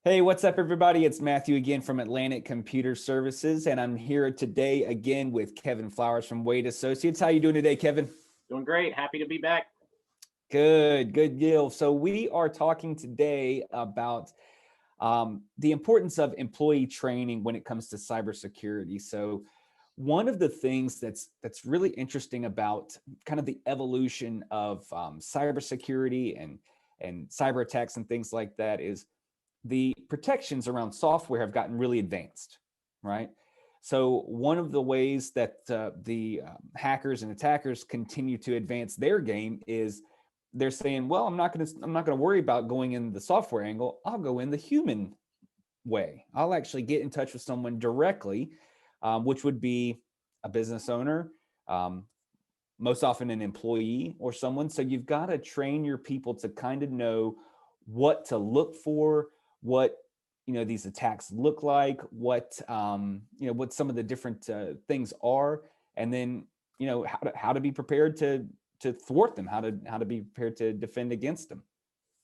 Hey, what's up, everybody? It's Matthew again from Atlantic Computer Services, and I'm here today again with Kevin Flowers from Wade Associates. How you doing today, Kevin? Doing great. Happy to be back. Good deal. So we are talking today about the importance of employee training when it comes to cybersecurity. So one of the things that's really interesting about kind of the evolution of cybersecurity and cyber attacks and things like that is the protections around software have gotten really advanced, right? So one of the ways that the hackers and attackers continue to advance their game is they're saying, well, I'm not going to worry about going in the software angle. I'll go in the human way. I'll actually get in touch with someone directly, which would be a business owner, um, most often an employee or someone. So you've got to train your people to kind of know what to look for, what these attacks look like, what some of the different things are, and then how to be prepared to thwart them, how to be prepared to defend against them.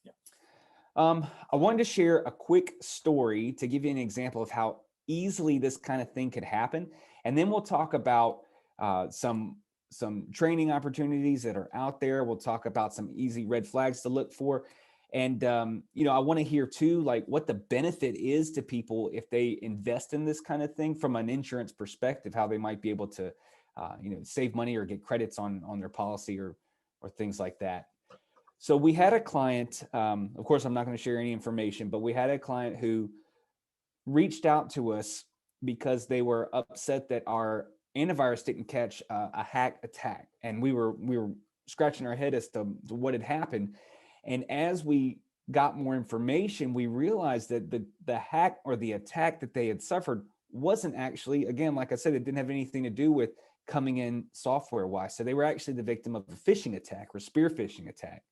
Yeah. I wanted to share a quick story to give you an example of how easily this kind of thing could happen, and then we'll talk about some training opportunities that are out there. We'll talk about some easy red flags to look for. And, I want to hear too, like what the benefit is to people if they invest in this kind of thing from an insurance perspective, how they might be able to, save money or get credits on their policy or things like that. So we had a client, of course, I'm not going to share any information, but we had a client who reached out to us because they were upset that our antivirus didn't catch a hack attack, and we were scratching our head as to what had happened. And as we got more information, we realized that the hack or the attack that they had suffered wasn't actually, again, like I said, it didn't have anything to do with coming in software wise. So they were actually the victim of a phishing attack or spear phishing attack.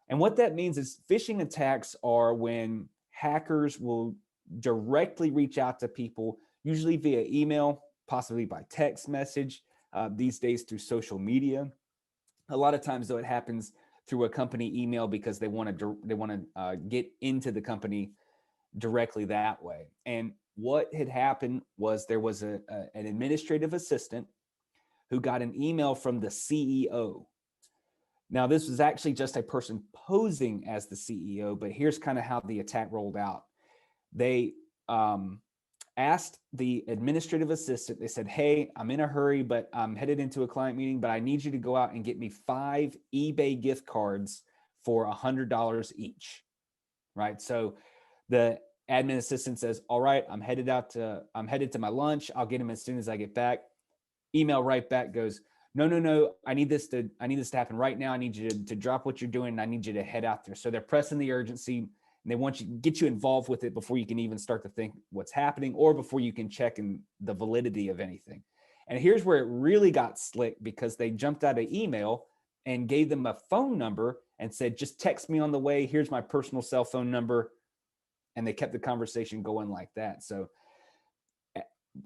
And what that means is phishing attacks are when hackers will directly reach out to people, usually via email, possibly by text message, these days through social media. A lot of times, though, it happens through a company email because they want to get into the company directly that way. And what had happened was there was an administrative assistant who got an email from the CEO. Now, this was actually just a person posing as the CEO, but here's kind of how the attack rolled out. They asked the administrative assistant, they said, hey, I'm in a hurry, but I'm headed into a client meeting, but I need you to go out and get me 5 eBay gift cards for $100 each, right? So the admin assistant says, all right, I'm headed to my lunch. I'll get them as soon as I get back. Email right back goes, no, I need this to happen right now. I need you to drop what you're doing, and I need you to head out there. So they're pressing the urgency, and they want you get you involved with it before you can even start to think what's happening or before you can check in the validity of anything. And here's where it really got slick, because they jumped out of email and gave them a phone number and said, just text me on the way. Here's my personal cell phone number. And they kept the conversation going like that. So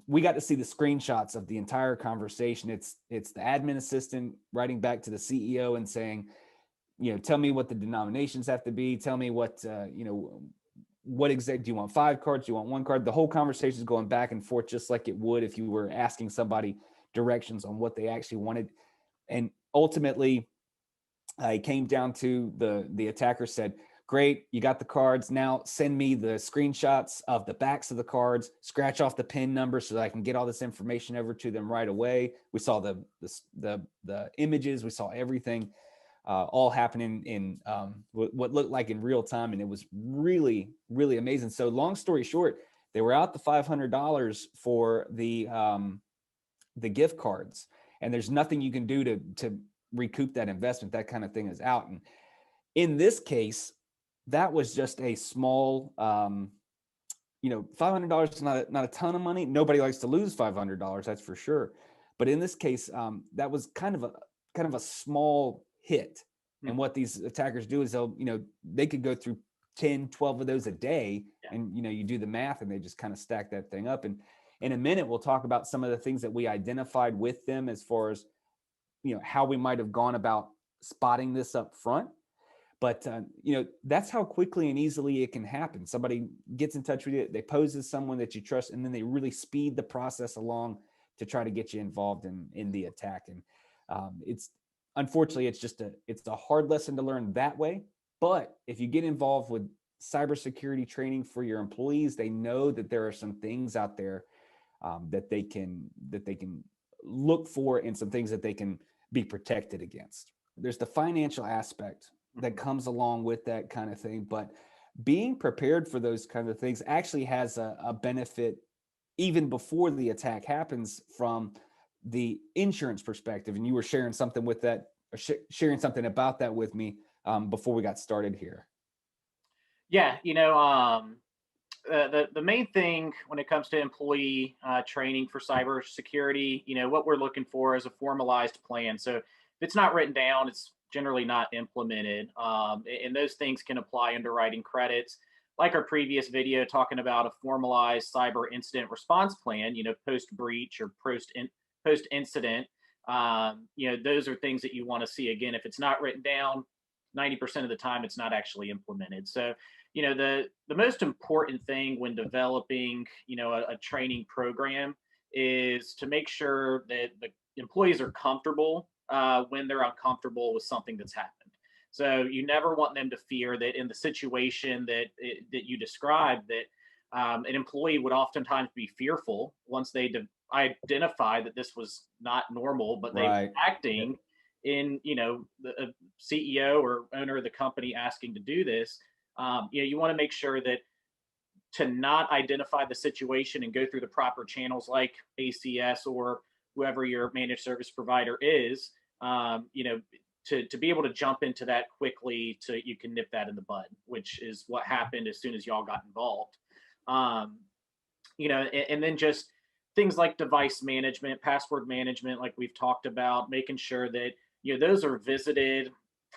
we got to see the screenshots of the entire conversation. It's the admin assistant writing back to the CEO and saying, tell me what the denominations have to be. Tell me what, what exact, do you want 5 cards? Do you want 1 card? The whole conversation is going back and forth, just like it would if you were asking somebody directions on what they actually wanted. And ultimately, it came down to the attacker said, great, you got the cards. Now send me the screenshots of the backs of the cards, scratch off the PIN number so that I can get all this information over to them right away. We saw the images, we saw everything all happening in what looked like in real time. And it was really, really amazing. So long story short, they were out the $500 for the gift cards, and there's nothing you can do to recoup that investment. That kind of thing is out. And in this case, that was just a small, $500 is not a ton of money. Nobody likes to lose $500, that's for sure. But in this case, that was kind of a small hit. And what these attackers do is they could go through 10, 12 of those a day. Yeah. And, you do the math and they just kind of stack that thing up. And in a minute, we'll talk about some of the things that we identified with them as far as, how we might have gone about spotting this up front. But that's how quickly and easily it can happen. Somebody gets in touch with you, they pose as someone that you trust, and then they really speed the process along to try to get you involved in the attack. And it's unfortunately it's a hard lesson to learn that way. But if you get involved with cybersecurity training for your employees, they know that there are some things out there that they can look for, and some things that they can be protected against. There's the financial aspect that comes along with that kind of thing, but being prepared for those kind of things actually has a benefit even before the attack happens from the insurance perspective. And you were sharing something with that, or sharing something about that with me before we got started here. Yeah, the main thing when it comes to employee training for cybersecurity, what we're looking for is a formalized plan. So if it's not written down, it's generally not implemented, and those things can apply underwriting credits. Like our previous video talking about a formalized cyber incident response plan, post breach or post incident. Those are things that you want to see. Again, if it's not written down, 90% of the time it's not actually implemented. So the most important thing when developing a training program is to make sure that the employees are comfortable when they're uncomfortable with something that's happened. So you never want them to fear that in the situation that you described, that an employee would oftentimes be fearful once they identify that this was not normal, but they were Right. acting in the CEO or owner of the company asking to do this. You want to make sure that to not identify the situation and go through the proper channels like ACS or whoever your managed service provider is, to be able to jump into that quickly, to you can nip that in the bud, which is what happened as soon as y'all got involved. And then just things like device management, password management, like we've talked about, making sure that those are visited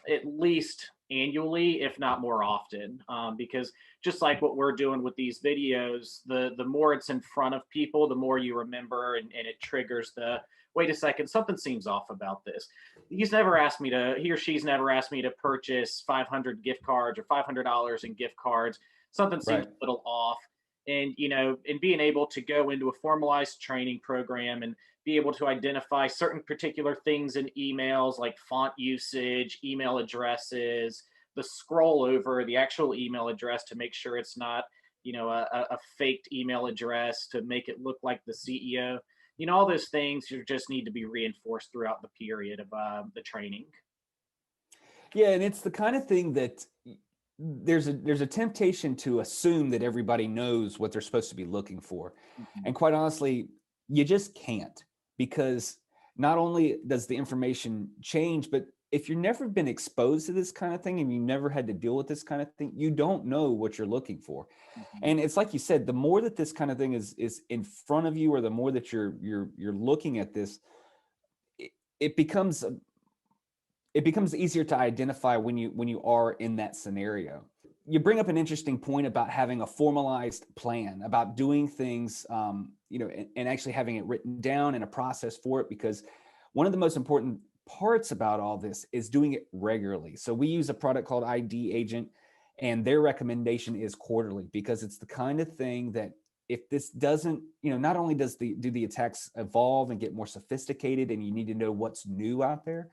at least annually, if not more often, because just like what we're doing with these videos, the more it's in front of people, the more you remember, and it triggers the wait a second, something seems off about this. He or she's never asked me to purchase 500 gift cards or $500 in gift cards. Something seems Right. a little off. And and being able to go into a formalized training program and be able to identify certain particular things in emails like font usage, email addresses, the scroll over the actual email address to make sure it's not a faked email address to make it look like the CEO. All those things just need to be reinforced throughout the period of the training. Yeah, and it's the kind of thing that there's a temptation to assume that everybody knows what they're supposed to be looking for. Mhm. And quite honestly, you just can't, because not only does the information change, but if you've never been exposed to this kind of thing and you never had to deal with this kind of thing, you don't know what you're looking for. Mhm. And it's like you said, the more that this kind of thing is in front of you, or the more that you're looking at this, it, it becomes it becomes easier to identify when you are in that scenario. You bring up an interesting point about having a formalized plan, about doing things, and actually having it written down and a process for it, because one of the most important parts about all this is doing it regularly. So we use a product called ID Agent, and their recommendation is quarterly, because it's the kind of thing that if this doesn't, not only do the attacks evolve and get more sophisticated, and you need to know what's new out there,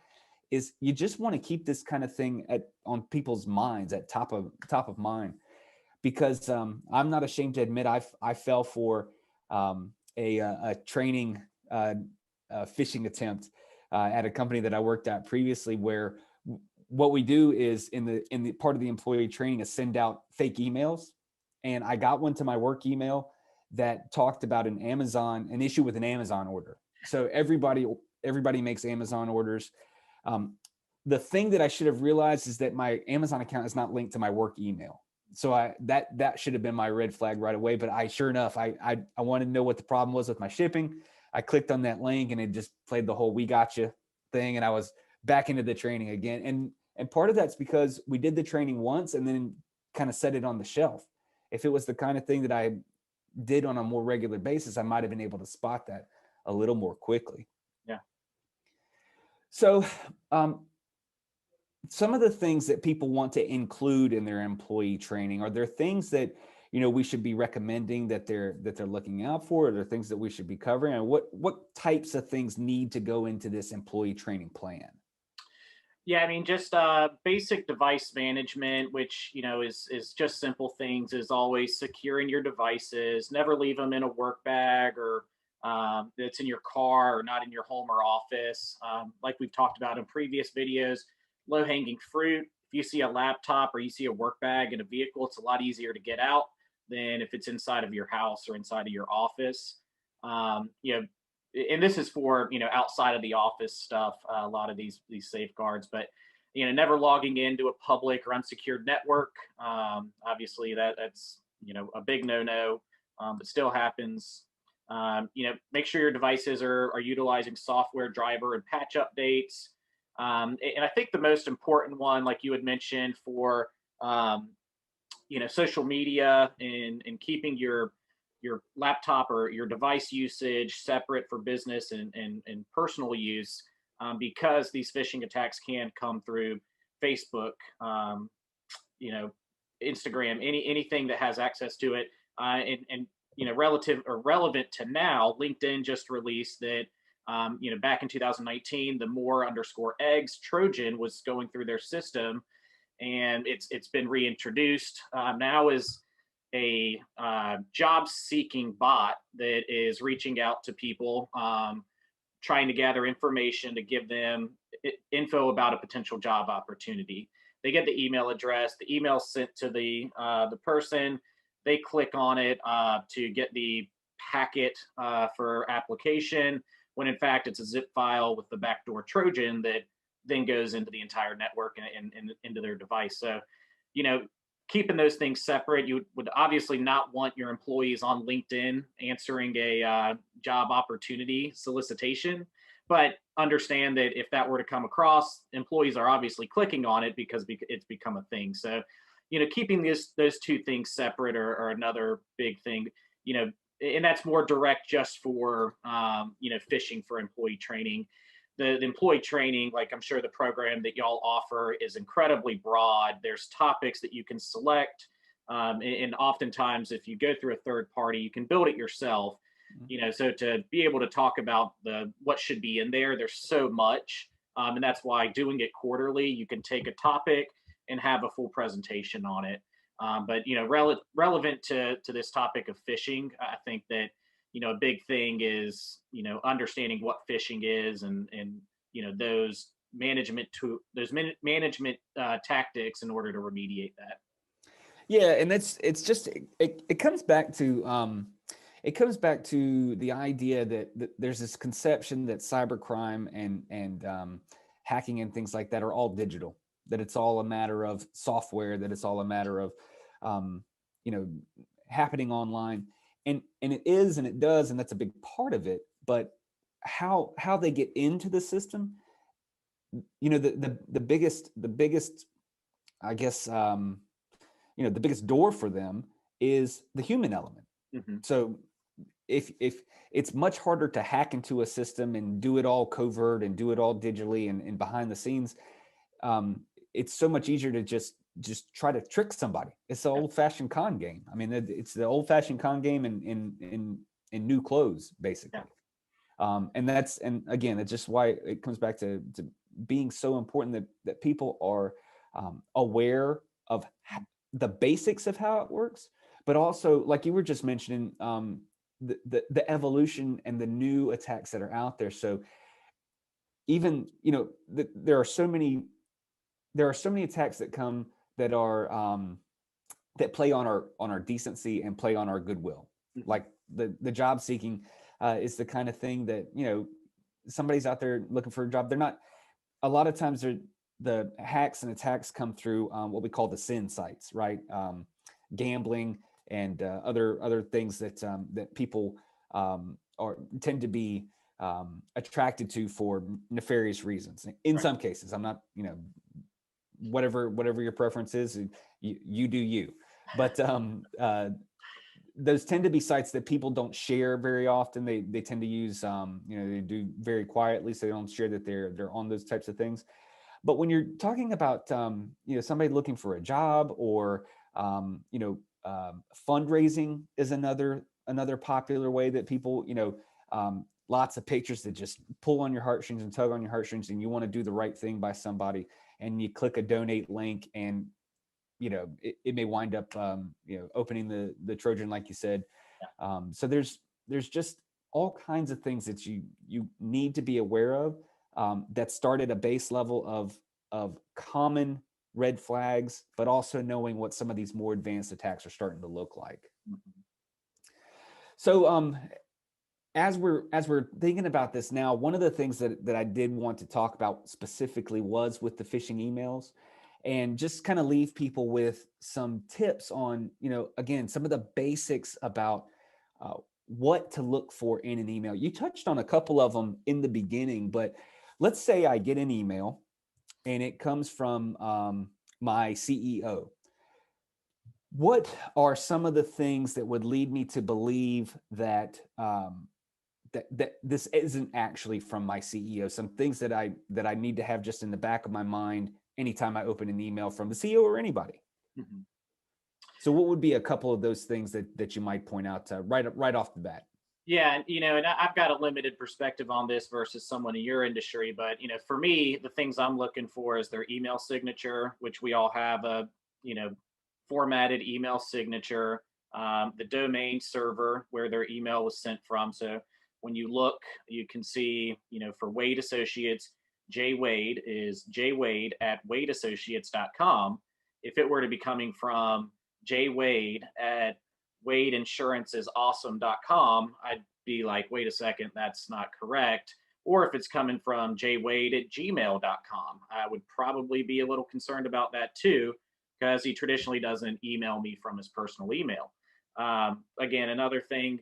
is you just want to keep this kind of thing on people's minds, at top of mind. Because I'm not ashamed to admit I fell for a training phishing attempt at a company that I worked at previously, where what we do is in the part of the employee training is send out fake emails. And I got one to my work email that talked about an issue with an Amazon order. So everybody makes Amazon orders. The thing that I should have realized is that my Amazon account is not linked to my work email. So that should have been my red flag right away. But sure enough, I wanted to know what the problem was with my shipping. I clicked on that link, and it just played the whole "we gotcha" thing, and I was back into the training again. And part of that's because we did the training once and then kind of set it on the shelf. If it was the kind of thing that I did on a more regular basis, I might have been able to spot that a little more quickly. Yeah. So, some of the things that people want to include in their employee training? Are there things that, we should be recommending that they're looking out for? Are there things that we should be covering? And what types of things need to go into this employee training plan? Yeah, I mean, just basic device management, which is just simple things. Is always securing your devices. Never leave them in a work bag or that's in your car or not in your home or office. Like we've talked about in previous videos, low hanging fruit. If you see a laptop or you see a work bag in a vehicle, it's a lot easier to get out than if it's inside of your house or inside of your office. Um, you know, and this is for outside of the office stuff, a lot of these safeguards, but never logging into a public or unsecured network. Obviously that's a big no-no, but still happens. Make sure your devices are utilizing software driver and patch updates. And I think the most important one, like you had mentioned, for social media and keeping your laptop or your device usage separate for business and personal use, because these phishing attacks can come through Facebook, you know, Instagram, anything that has access to it, and relative or relevant to now, LinkedIn just released that. Back in 2019, the more underscore eggs Trojan was going through their system, and it's been reintroduced now as a job seeking bot that is reaching out to people, trying to gather information to give them info about a potential job opportunity. They get the email address, the email sent to the person. They click on it to get the packet for application, when in fact it's a zip file with the backdoor Trojan that then goes into the entire network and into their device. So, you know, keeping those things separate, you would obviously not want your employees on LinkedIn answering a job opportunity solicitation, but understand that if that were to come across, employees are obviously clicking on it because it's become a thing. So, keeping those two things separate are another big thing. And that's more direct just for phishing for employee training. The employee training, like I'm sure the program that y'all offer, is incredibly broad. There's topics that you can select, and oftentimes if you go through a third party, you can build it yourself. So to be able to talk about what should be in there, there's so much, and that's why doing it quarterly, you can take a topic and have a full presentation on it. But relevant to this topic of phishing, I think that a big thing is understanding what phishing is, and management tactics in order to remediate that. Yeah, and it comes back to the idea that there's this conception that cybercrime and hacking and things like that are all digital, that it's all a matter of software, that it's all a matter of happening online. And it is, and it does, and that's a big part of it. But how they get into the system, the biggest, I guess, the biggest door for them is the human element. Mm-hmm. So if it's much harder to hack into a system and do it all covert and do it all digitally and behind the scenes, it's so much easier to just try to trick somebody. It's the old-fashioned con game. I mean, it's the old-fashioned con game in new clothes, basically. Yeah. And again, it's just why it comes back to being so important that people are aware of the basics of how it works, but also, like you were just mentioning, the evolution and the new attacks that are out there. So even there are so many attacks that come that are that play on our decency and play on our goodwill. Mm-hmm. Like the job seeking is the kind of thing that somebody's out there looking for a job. They're not. A lot of times, the hacks and attacks come through what we call the sin sites, right? Gambling and other things that people tend to be attracted to for nefarious reasons. In right. Some cases, I'm not whatever your preference is, you do you. But those tend to be sites that people don't share very often. They tend to use they do very quietly, so they don't share that they're on those types of things. But when you're talking about, somebody looking for a job, or, fundraising is another popular way that people, lots of pictures that just pull on your heartstrings and tug on your heartstrings, and you want to do the right thing by somebody, and you click a donate link, and it may wind up opening the Trojan, like you said. So there's just all kinds of things that you need to be aware of, that start at a base level of common red flags, but also knowing what some of these more advanced attacks are starting to look like. Mhm. So as we're thinking about this now, one of the things that I did want to talk about specifically was with the phishing emails, and just kind of leave people with some tips on, again, some of the basics about what to look for in an email. You touched on a couple of them in the beginning, but let's say I get an email and it comes from my CEO. What are some of the things that would lead me to believe that that this isn't actually from my CEO? Some things that I need to have just in the back of my mind anytime I open an email from the CEO or anybody. Mhm. So what would be a couple of those things that you might point out right off the bat? Yeah, and I've got a limited perspective on this versus someone in your industry, but for me, the things I'm looking for is their email signature, which we all have a you know formatted email signature, the domain server where their email was sent from. So when you look, you can see, for Wade Associates, J Wade is jwade at wadeassociates.com. If it were to be coming from J Wade at wadeinsuranceisawesome.com, I'd be like, wait a second, that's not correct. Or if it's coming from jwade at gmail.com, I would probably be a little concerned about that too, because he traditionally doesn't email me from his personal email. Again, another thing,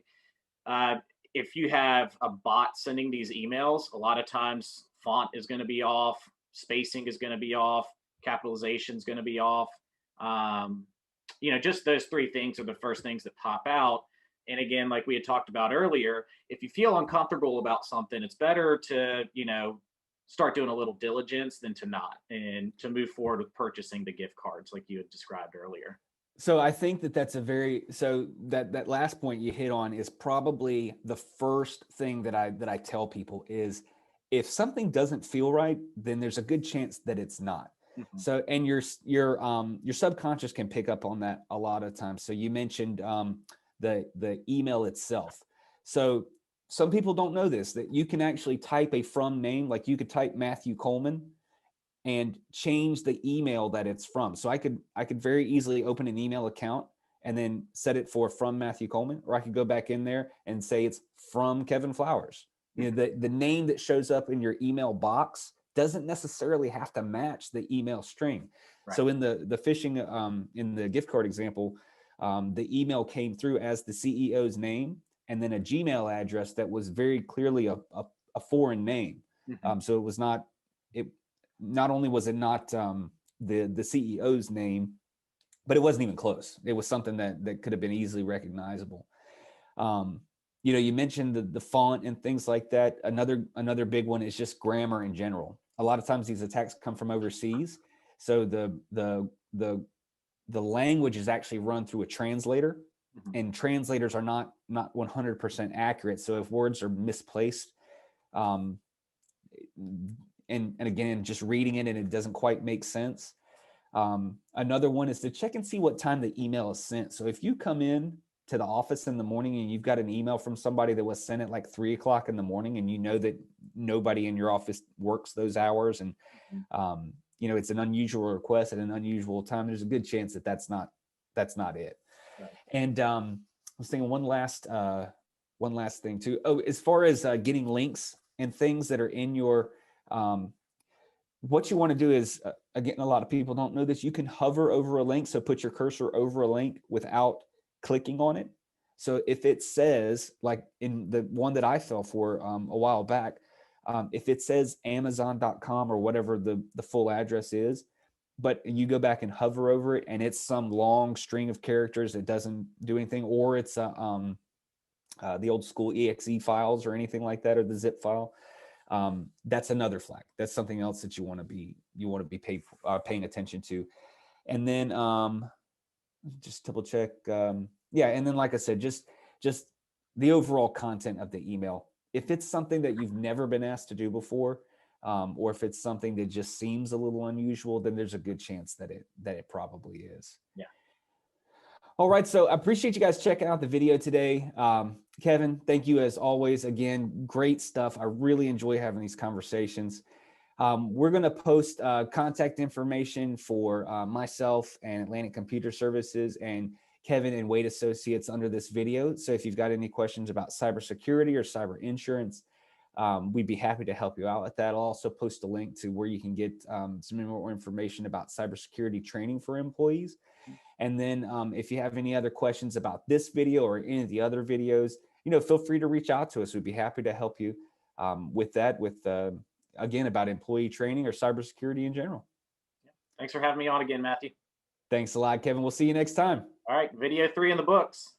uh, if you have a bot sending these emails, a lot of times font is going to be off, spacing is going to be off, capitalization is going to be off. Um, just those three things are the first things that pop out. And again, like we had talked about earlier, if you feel uncomfortable about something, it's better to, start doing a little diligence than to not, and to move forward with purchasing the gift cards like you had described earlier. So I think that last point you hit on is probably the first thing that I tell people is, if something doesn't feel right, then there's a good chance that it's not. Mm-hmm. So, and your subconscious can pick up on that a lot of times. So you mentioned the email itself. So some people don't know this, that you can actually type a from name, like you could type Matthew Coleman and change the email that it's from. So I could very easily open an email account and then set it for from Matthew Coleman, or I could go back in there and say it's from Kevin Flowers. The name that shows up in your email box doesn't necessarily have to match the email string. Right. So in the phishing, in the gift card example, the email came through as the CEO's name and then a Gmail address that was very clearly a foreign name. Mm-hmm. So it was not, it not only was it not the CEO's name, but it wasn't even close. It was something that could have been easily recognizable. You mentioned the font and things like that. Another big one is just grammar in general. A lot of times these attacks come from overseas, so the language is actually run through a translator, Mm-hmm. and translators are not 100% accurate. So if words are misplaced, um, and again, just reading it and it doesn't quite make sense. Another one is to check and see what time the email is sent. So if you come in to the office in the morning and you've got an email from somebody that was sent at like 3 o'clock in the morning, and you know that nobody in your office works those hours, and it's an unusual request at an unusual time, there's a good chance that that's not it. Right. And I was thinking one last thing too. Oh, as far as getting links and things that are in your what you want to do is, again, a lot of people don't know this, you can hover over a link. So put your cursor over a link without clicking on it. So if it says, like in the one that I fell for a while back, if it says amazon.com or whatever the full address is, but you go back and hover over it and it's some long string of characters that doesn't do anything, or it's the old school exe files or anything like that, or the zip file, that's another flag. That's something else that you want to be paying attention to. And then just double check. Yeah, and then like I said, just the overall content of the email. If it's something that you've never been asked to do before, or if it's something that just seems a little unusual, then there's a good chance that it probably is. Yeah. All right, so I appreciate you guys checking out the video today. Kevin, thank you as always. Again, great stuff. I really enjoy having these conversations. We're going to post contact information for myself and Atlantic Computer Services and Kevin and Wade Associates under this video. So if you've got any questions about cybersecurity or cyber insurance, we'd be happy to help you out with that. I'll also post a link to where you can get some more information about cybersecurity training for employees. And then if you have any other questions about this video or any of the other videos, feel free to reach out to us. We'd be happy to help you with that, again, about employee training or cybersecurity in general. Thanks for having me on again, Matthew. Thanks a lot, Kevin. We'll see you next time. All right, video 3 in the books.